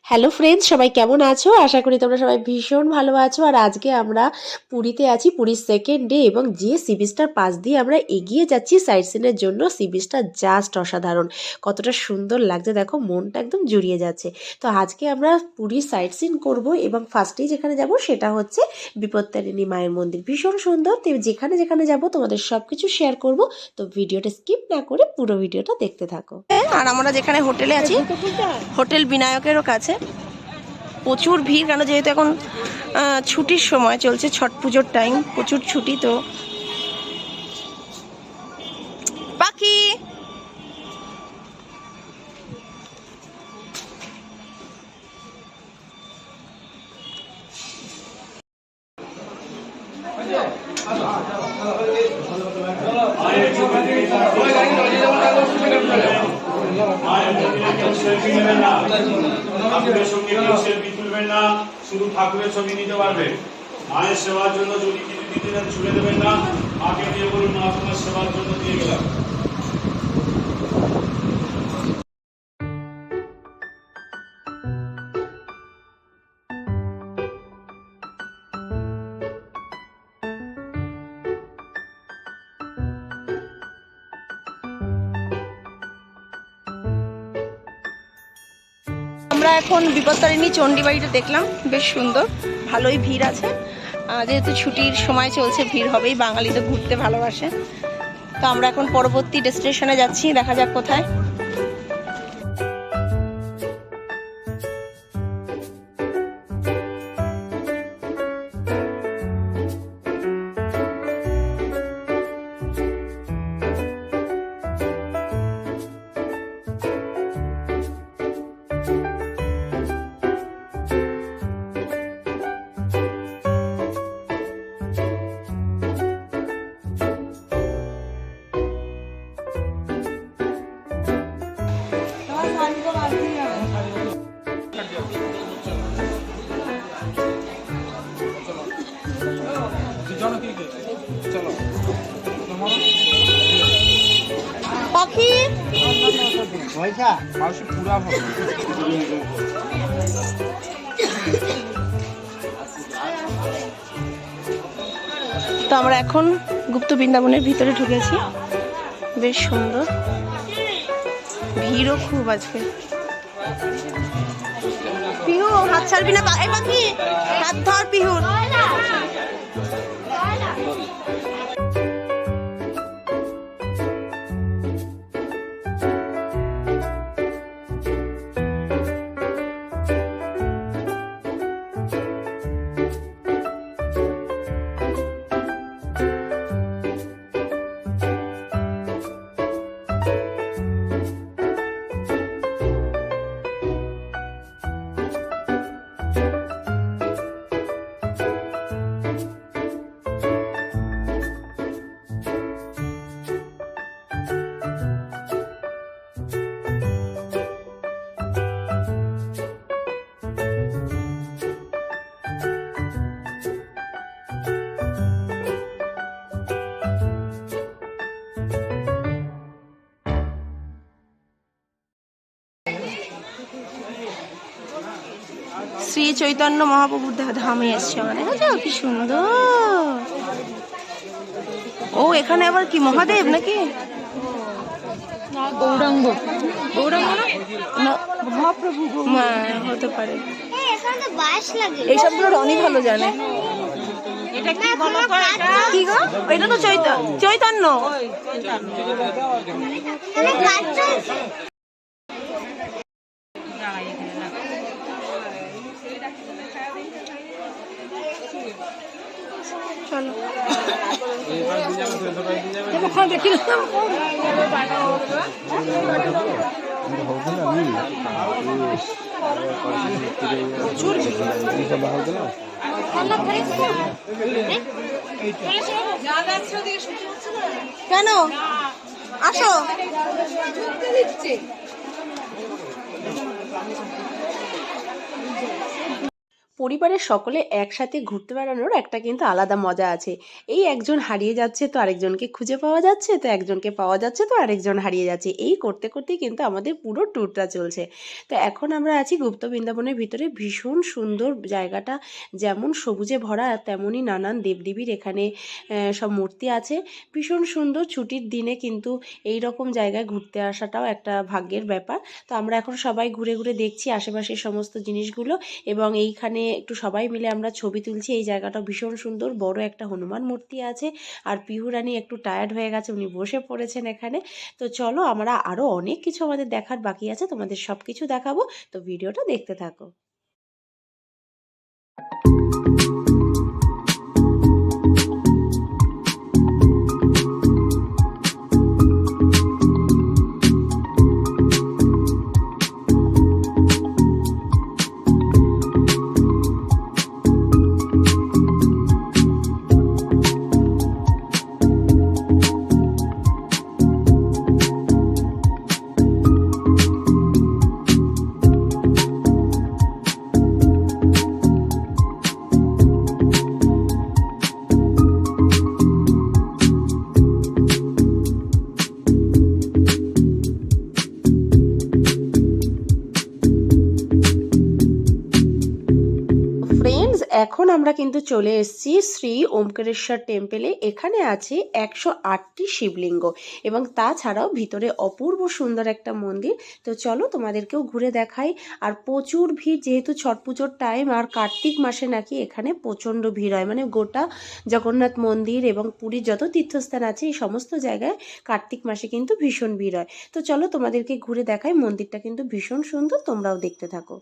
Hello friends, সবাই কেমন আছো? আশা করি তোমরা সবাই ভীষণ ভালো আছো। আর আজকে আমরা পুরীতে আছি, পুরীর সেকেন্ড ডে, এবং যে সি বিচটার পাশ দিয়ে আমরা এগিয়ে যাচ্ছি সাইট সিনের জন্য। সি বিচটা জাস্ট অসাধারণ, কতটা সুন্দর লাগছে দেখো, মনটা একদম জুড়িয়ে যাচ্ছে। তো আজকে আমরা পুরীর সাইট সিন করবো, এবং ফার্স্টেই যেখানে যাব সেটা হচ্ছে বিপত্তারিণী মায়ের মন্দির। ভীষণ সুন্দর। তো যেখানে যেখানে যাব তোমাদের সব কিছু শেয়ার করব। তো ভিডিওটা স্কিপ না করে পুরো ভিডিওটা দেখতে থাকো। আর আমরা যেখানে হোটেলে আছি, হোটেল বিনায়কেরও কাছে প্রচুর ভিড়, কেন যেহেতু এখন ছুটির সময় চলছে, ছট পুজোর টাইম, প্রচুর ছুটি। তো পাখি শুধু ঠাকুরের ছবি নিতে পারবে। মায়ের সেবার জন্য যদি কিছু দিতে চান ছুড়ে দেবেন না, মাকে দিয়ে বলুন মা আপনার সেবার জন্য দিয়ে গেলাম। আমরা এখন বিপত্তারিণী চণ্ডীবাড়িটা দেখলাম, বেশ সুন্দর, ভালোই ভিড় আছে। যেহেতু ছুটির সময় চলছে, ভিড় হবেই, বাঙালি তো ঘুরতে ভালোবাসে। তো আমরা এখন পরবর্তী ডেস্টিনেশনে যাচ্ছি, দেখা যাক কোথায়। পাখি তো আমরা এখন গুপ্ত বৃন্দাবনের ভিতরে ঢুকেছি, বেশ সুন্দর, ভিড়ও খুব আজকে। পিহু হাত ছাড়বি না, এই পাখি হাত ধর পিহুর। শ্রী চৈতন্য মহাপ্রভুর ধামে এসছে, মানে দেখো কি সুন্দর। ও এখানে আবার কি মহাদেব নাকি? গৌরাঙ্গ, গৌরাঙ্গ না মহাপ্রভু, হতে পারে। এইসবগুলো রনি ভালো জানে। কি গো, এটা তো চৈতন্য। চলো কেন আসো। পরিবারের সকলে একসাথে ঘুরতে বেড়ানোর একটা কিন্তু আলাদা মজা আছে। এই একজন হারিয়ে যাচ্ছে তো আরেকজনকে খুঁজে পাওয়া যাচ্ছে, তো একজনকে পাওয়া যাচ্ছে তো আরেকজন হারিয়ে যাচ্ছে। এই করতে করতেই কিন্তু আমাদের পুরো ট্যুরটা চলছে। তো এখন আমরা আছি গুপ্ত বৃন্দাবনের ভিতরে। ভীষণ সুন্দর জায়গাটা, যেমন সবুজে ভরা তেমনই নানান দেবদেবীর এখানে সব মূর্তি আছে। ভীষণ সুন্দর। ছুটির দিনে কিন্তু এই রকম জায়গায় ঘুরতে আসাটাও একটা ভাগ্যের ব্যাপার। তো আমরা এখন সবাই ঘুরে ঘুরে দেখছি আশেপাশের সমস্ত জিনিসগুলো, এবং এইখানে একটু সবাই মিলে আমরা ছবি তুলছি। এই জায়গাটা ভীষণ সুন্দর। বড় একটা হনুমান মূর্তি আছে, আর পিহু রানী একটু টায়ার্ড হয়ে গেছে, উনি বসে পড়েছেন এখানে। তো চলো, আমরা আরও অনেক কিছু আমাদের দেখার বাকি আছে, তোমাদের সব কিছু দেখাবো। তো ভিডিওটা দেখতে থাকো। ফ্রেন্ডস, এখন আমরা কিন্তু চলে এসেছি শ্রী ওমকারেশ্বর টেম্পেলে। এখানে আছে 108টি শিবলিঙ্গ, এবং তাছাড়াও ভিতরে অপূর্ব সুন্দর একটা মন্দির। তো চলো তোমাদেরকেও ঘুরে দেখাই। আর প্রচুর ভিড়, যেহেতু ছট পুজোর টাইম, আর কার্তিক মাসে নাকি এখানে প্রচণ্ড ভিড় হয়। মানে গোটা জগন্নাথ মন্দির এবং পুরীর যত তীর্থস্থান আছে এই সমস্ত জায়গায় কার্তিক মাসে কিন্তু ভীষণ ভিড় হয়। তো চলো তোমাদেরকে ঘুরে দেখাই। মন্দিরটা কিন্তু ভীষণ সুন্দর, তোমরাও দেখতে থাকো।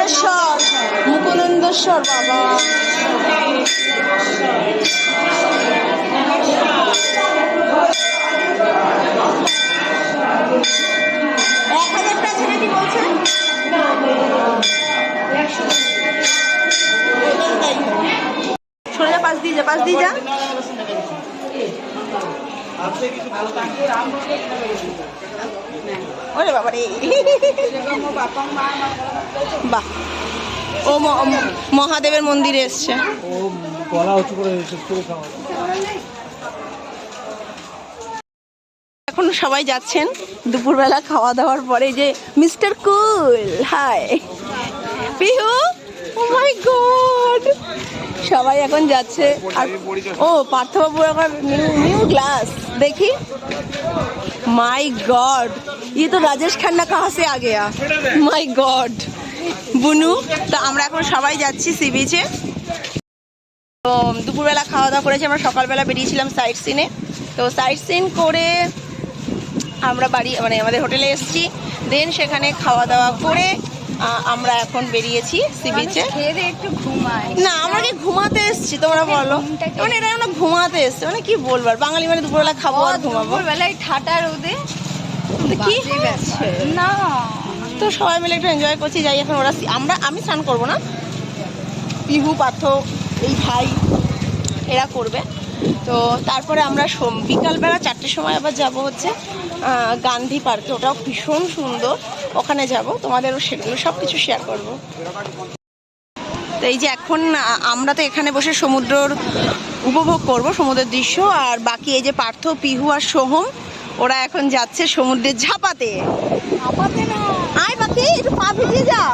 মুকুন্দেশ্বর, মুকুন্দেশ্বর বাবা। শরীরে পাশ দিয়ে যা, পাশ দিয়ে যা। ওরে বাবা রে, বাহ, ও মহাদেবের মন্দিরে এসছে। এখন সবাই যাচ্ছেন দুপুরবেলা খাওয়া দাওয়ার পরে। যে মিস্টার কুল, হাই পিহু, ও মাই গড, সবাই এখন যাচ্ছে। আর ও পার্থবাবু আবার নিউ গ্লাস দেখি। माय गॉड, ये तो राजेश खन्ना कहाँ से आ गया, माय गॉड। বুনু, তো আমরা এখন সবাই যাচ্ছি সি বিচে। তো দুপুরবেলা খাওয়া দাওয়া করেছি, আমরা সকালবেলা বেরিয়েছিলাম সাইট সিনে। তো সাইট সিন করে আমরা বাড়ি মানে আমাদের হোটেলে এসেছি, দেন সেখানে খাওয়া দাওয়া করে আমরা এখন বেরিয়েছি সি বিচে। না, আমরা কি ঘুমাতে এসেছি তোমরা বলো, মানে এটা আমরা ঘুমাতে এসেছি, মানে কি বলবো, আর বাঙালি মানে দুপুরবেলা খাবো আর ঘুমাবো। দুপুরবেলায় ঠাটা রোদে কি হচ্ছে না, তো সবাই মিলে একটু এনজয় করছি। যাই এখন ওরা আমি স্নান করবো না, পিহু, পার্থ, এই ভাই এরা করবে। তো তারপরে আমরা বিকালবেলা 4টের সময় আবার যাব হচ্ছে গান্ধী পার্কে, ওটাও ভীষণ সুন্দর, ওখানে যাব, তোমাদেরও সেগুলো সব কিছু শেয়ার করবো। তো এই যে এখন আমরা তো এখানে বসে সমুদ্রর উপভোগ করব, সমুদ্রের দৃশ্য। আর বাকি এই যে পার্থ, পিহু আর সোহম, ওরা এখন যাচ্ছে সমুদ্রে ঝাঁপাতে। আয় বাকি, একটু পা ভিজিয়ে যা।